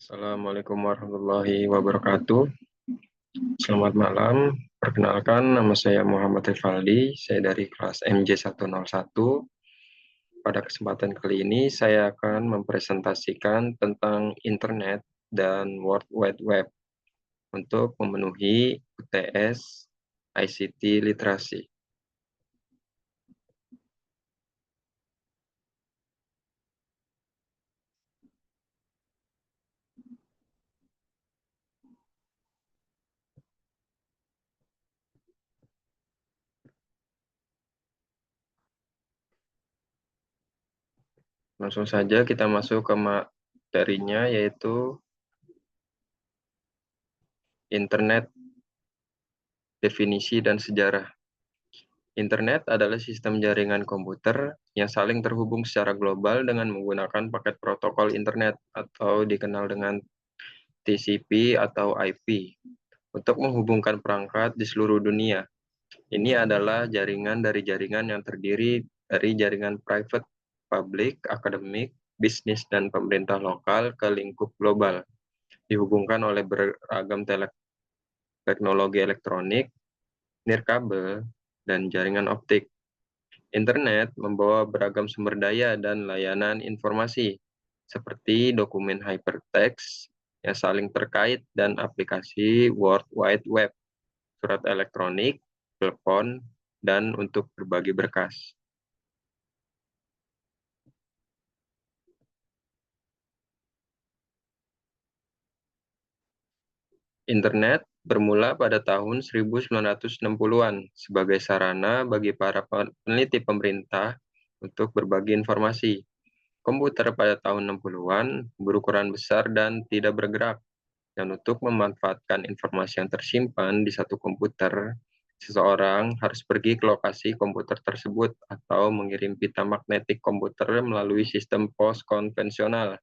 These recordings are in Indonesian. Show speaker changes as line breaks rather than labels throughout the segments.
Assalamualaikum warahmatullahi wabarakatuh. Selamat malam. Perkenalkan, nama saya Muhammad Rivaldi. Saya dari kelas MJ101. Pada kesempatan kali ini, saya akan mempresentasikan tentang internet dan World Wide Web untuk memenuhi UTS ICT Literasi. Langsung saja kita masuk ke materinya, yaitu internet, definisi, dan sejarah. Internet adalah sistem jaringan komputer yang saling terhubung secara global dengan menggunakan paket protokol internet atau dikenal dengan TCP atau IP untuk menghubungkan perangkat di seluruh dunia. Ini adalah jaringan dari jaringan yang terdiri dari jaringan private, public, akademik, bisnis, dan pemerintah lokal ke lingkup global, dihubungkan oleh beragam teknologi elektronik, nirkabel, dan jaringan optik. Internet membawa beragam sumber daya dan layanan informasi, seperti dokumen hypertext yang saling terkait dan aplikasi World Wide Web, surat elektronik, telepon, dan untuk berbagi berkas. Internet bermula pada tahun 1960-an sebagai sarana bagi para peneliti pemerintah untuk berbagi informasi. Komputer pada tahun 60-an berukuran besar dan tidak bergerak, dan untuk memanfaatkan informasi yang tersimpan di satu komputer, seseorang harus pergi ke lokasi komputer tersebut atau mengirim pita magnetik komputer melalui sistem pos konvensional.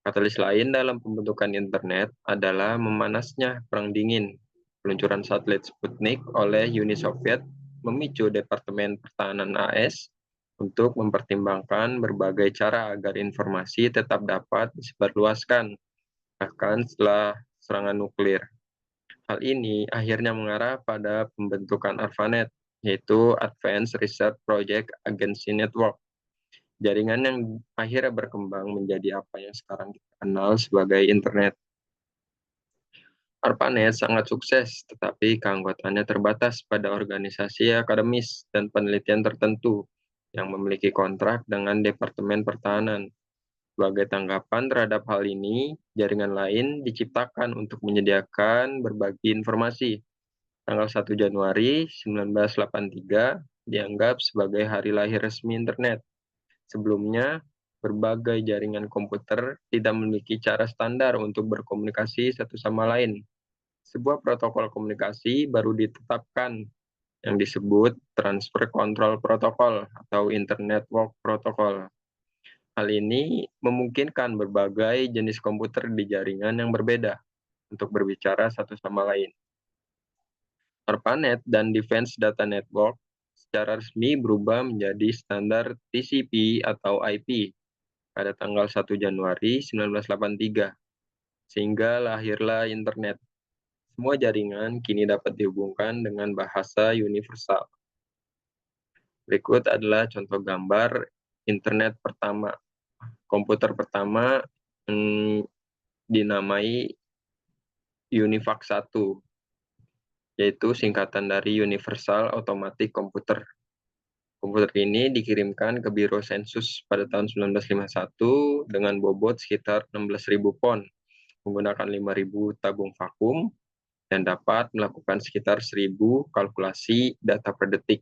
Katalis lain dalam pembentukan internet adalah memanasnya Perang Dingin. Peluncuran satelit Sputnik oleh Uni Soviet memicu Departemen Pertahanan AS untuk mempertimbangkan berbagai cara agar informasi tetap dapat disebarluaskan, bahkan setelah serangan nuklir. Hal ini akhirnya mengarah pada pembentukan ARPANET, yaitu Advanced Research Project Agency Network, jaringan yang akhirnya berkembang menjadi apa yang sekarang kita kenal sebagai internet. ARPANET sangat sukses, tetapi keanggotaannya terbatas pada organisasi akademis dan penelitian tertentu yang memiliki kontrak dengan Departemen Pertahanan. Sebagai tanggapan terhadap hal ini, jaringan lain diciptakan untuk menyediakan berbagi informasi. Tanggal 1 Januari 1983 dianggap sebagai hari lahir resmi internet. Sebelumnya, berbagai jaringan komputer tidak memiliki cara standar untuk berkomunikasi satu sama lain. Sebuah protokol komunikasi baru ditetapkan yang disebut Transfer Control Protocol atau Internet Work Protocol. Hal ini memungkinkan berbagai jenis komputer di jaringan yang berbeda untuk berbicara satu sama lain. ARPANET dan Defense Data Network secara resmi berubah menjadi standar TCP atau IP pada tanggal 1 Januari 1983, sehingga lahirlah internet. Semua jaringan kini dapat dihubungkan dengan bahasa universal. Berikut adalah contoh gambar internet pertama. Komputer pertama dinamai UNIVAC 1, yaitu singkatan dari Universal Automatic Computer. Komputer ini dikirimkan ke Biro Sensus pada tahun 1951 dengan bobot sekitar 16.000 pon, menggunakan 5.000 tabung vakum, dan dapat melakukan sekitar 1.000 kalkulasi data per detik.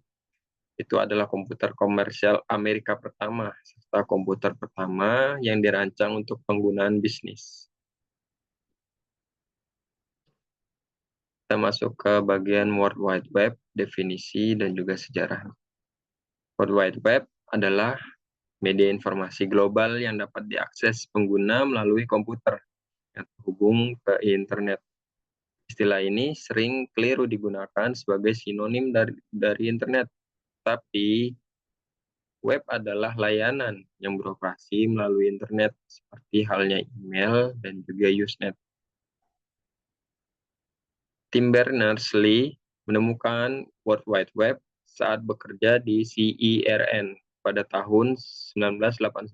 Itu adalah komputer komersial Amerika pertama, serta komputer pertama yang dirancang untuk penggunaan bisnis. Kita masuk ke bagian World Wide Web, definisi, dan juga sejarah. World Wide Web adalah media informasi global yang dapat diakses pengguna melalui komputer yang terhubung ke internet. Istilah ini sering keliru digunakan sebagai sinonim dari internet, tapi Web ernah layanan yang beroperasi melalui internet, seperti halnya email dan juga Usenet. Tim Berners-Lee menemukan World Wide Web saat bekerja di CERN pada tahun 1989.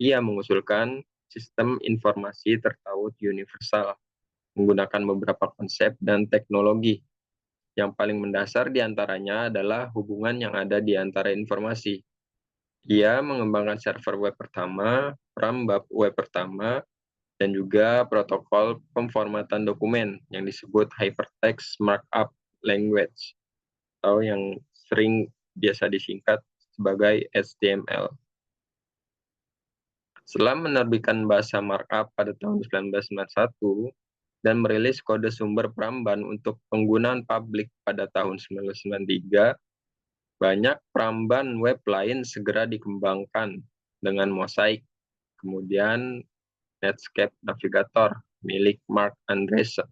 Ia mengusulkan sistem informasi tertaut universal menggunakan beberapa konsep dan teknologi. Yang paling mendasar di antaranya adalah hubungan yang ada di antara informasi. Ia mengembangkan server web pertama, perangkat web pertama, dan juga protokol pemformatan dokumen yang disebut Hypertext Markup Language, atau yang sering biasa disingkat sebagai HTML. Setelah menerbitkan bahasa markup pada tahun 1991 dan merilis kode sumber Pramban untuk penggunaan publik pada tahun 1993, banyak Pramban web lain segera dikembangkan dengan Mosaic, kemudian Netscape Navigator milik Mark Andreessen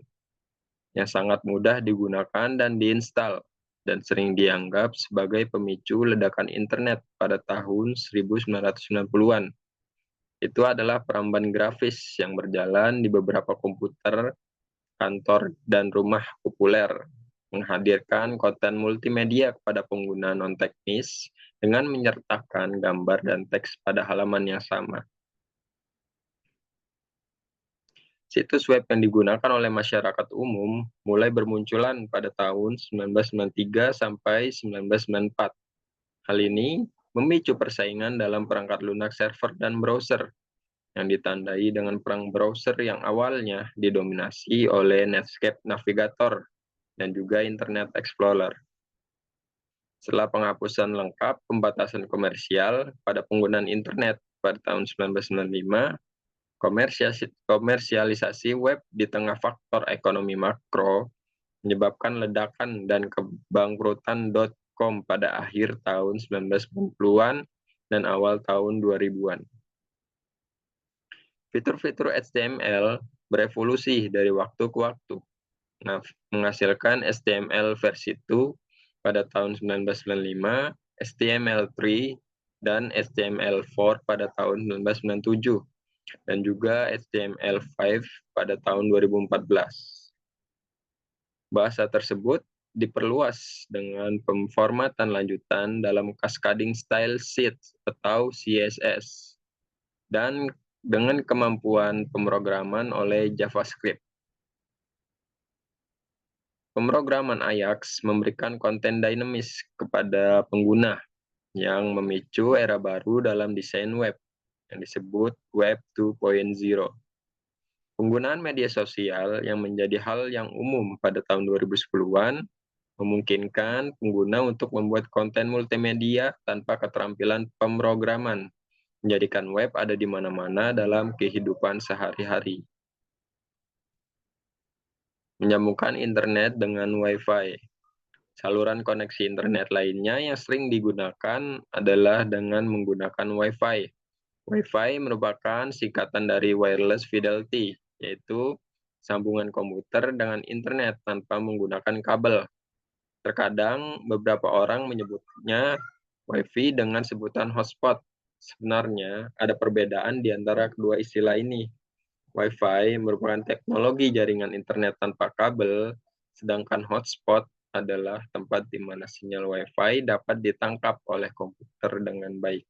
yang sangat mudah digunakan dan diinstal dan sering dianggap sebagai pemicu ledakan internet pada tahun 1990-an. Itu adalah peramban grafis yang berjalan di beberapa komputer, kantor, dan rumah populer, menghadirkan konten multimedia kepada pengguna non-teknis dengan menyertakan gambar dan teks pada halaman yang sama. Situs web yang digunakan oleh masyarakat umum mulai bermunculan pada tahun 1993 sampai 1994. Hal ini memicu persaingan dalam perangkat lunak server dan browser, yang ditandai dengan perang browser yang awalnya didominasi oleh Netscape Navigator dan juga Internet Explorer. Setelah penghapusan lengkap pembatasan komersial pada penggunaan internet pada tahun 1995, komersialisasi web di tengah faktor ekonomi makro menyebabkan ledakan dan kebangkrutan .com pada akhir tahun 1990-an dan awal tahun 2000-an. Fitur-fitur HTML berevolusi dari waktu ke waktu, menghasilkan HTML versi 2 pada tahun 1995, HTML3, dan HTML4 pada tahun 1997, dan juga HTML5 pada tahun 2014. Bahasa tersebut diperluas dengan pemformatan lanjutan dalam Cascading Style Sheet atau CSS, dan dengan kemampuan pemrograman oleh JavaScript. Pemrograman Ajax memberikan konten dinamis kepada pengguna yang memicu era baru dalam desain web yang disebut Web 2.0. Penggunaan media sosial yang menjadi hal yang umum pada tahun 2010-an memungkinkan pengguna untuk membuat konten multimedia tanpa keterampilan pemrograman, menjadikan web ada di mana-mana dalam kehidupan sehari-hari. Menyambungkan internet dengan Wi-Fi. Saluran koneksi internet lainnya yang sering digunakan adalah dengan menggunakan Wi-Fi. Wi-Fi merupakan singkatan dari Wireless Fidelity, yaitu sambungan komputer dengan internet tanpa menggunakan kabel. Terkadang beberapa orang menyebutnya Wi-Fi dengan sebutan hotspot. Sebenarnya ada perbedaan di antara kedua istilah ini. Wi-Fi merupakan teknologi jaringan internet tanpa kabel, sedangkan hotspot adalah tempat di mana sinyal Wi-Fi dapat ditangkap oleh komputer dengan baik.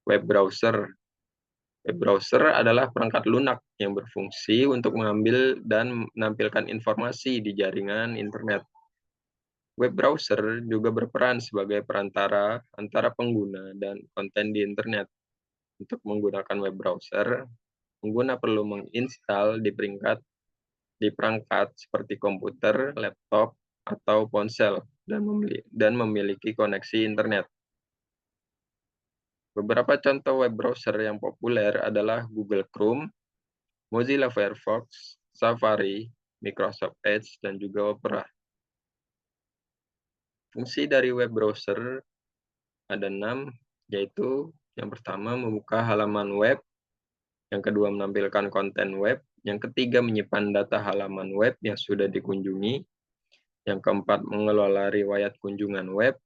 Web browser. Web browser adalah perangkat lunak yang berfungsi untuk mengambil dan menampilkan informasi di jaringan internet. Web browser juga berperan sebagai perantara antara pengguna dan konten di internet. Untuk menggunakan web browser, pengguna perlu menginstal di perangkat seperti komputer, laptop, atau ponsel dan memiliki koneksi internet. Beberapa contoh web browser yang populer adalah Google Chrome, Mozilla Firefox, Safari, Microsoft Edge, dan juga Opera. Fungsi dari web browser ada 6, yaitu yang pertama membuka halaman web, yang kedua menampilkan konten web, yang ketiga menyimpan data halaman web yang sudah dikunjungi, yang keempat mengelola riwayat kunjungan web,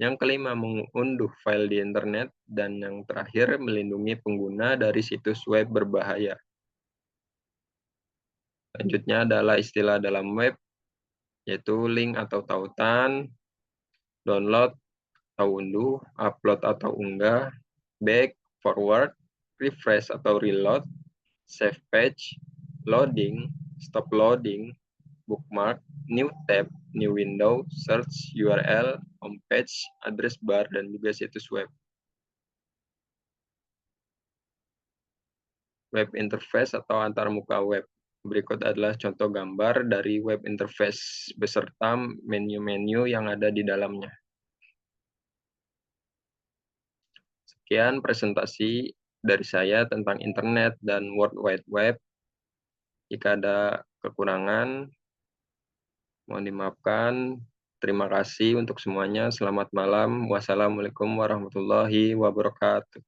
Yang kelima, mengunduh file di internet. Dan yang terakhir, melindungi pengguna dari situs web berbahaya. Selanjutnya adalah istilah dalam web, yaitu link atau tautan, download atau unduh, upload atau unggah, back, forward, refresh atau reload, save page, loading, stop loading, bookmark, new tab, new window, search, URL, homepage, address bar, dan juga situs web. Web interface atau antarmuka web. Berikut adalah contoh gambar dari web interface beserta menu-menu yang ada di dalamnya. Sekian presentasi dari saya tentang internet dan World Wide Web. Jika ada kekurangan, mohon dimaafkan. Terima kasih untuk semuanya. Selamat malam. Wassalamualaikum warahmatullahi wabarakatuh.